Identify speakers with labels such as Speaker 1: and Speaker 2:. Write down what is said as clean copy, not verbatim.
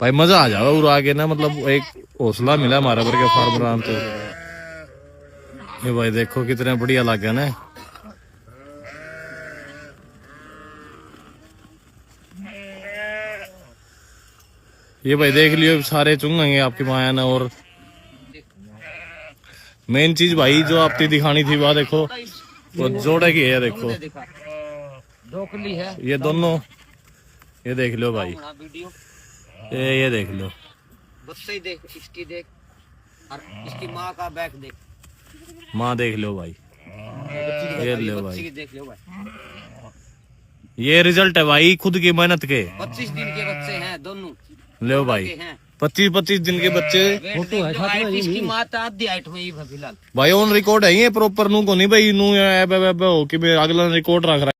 Speaker 1: भाई मजा आ जाओ और आगे ना, मतलब एक हौसला मिला हमारे भर के फार्मर तो। ये भाई देखो कितने बढ़िया लगे ना। ये भाई देख लियो सारे चुंगेंगे आपकी माया ने। और मेन चीज भाई जो आपने दिखानी थी वह देखो, वो जोड़े की है देखो,
Speaker 2: है
Speaker 1: ये दोनों। ये देख लो भाई, ये देख लो
Speaker 2: बच्चे देख, इसकी देख और इसकी माँ का बैक देख,
Speaker 1: माँ देख लो भाई। ये लो भाई,
Speaker 2: देख लो भाई,
Speaker 1: ये रिजल्ट है भाई खुद की मेहनत के।
Speaker 2: 25 दिन के बच्चे हैं दोनों।
Speaker 1: लो भाई 25-25 दिन के बच्चे।
Speaker 2: फोटो है साथ में, इसकी माँ तो आधी हाइट में ही फिलहाल
Speaker 1: भाई ऑन रिकॉर्ड है ये प्रॉपर। नू को नहीं भाई, नू हो कि अगला रिकॉर्ड रख रहा है।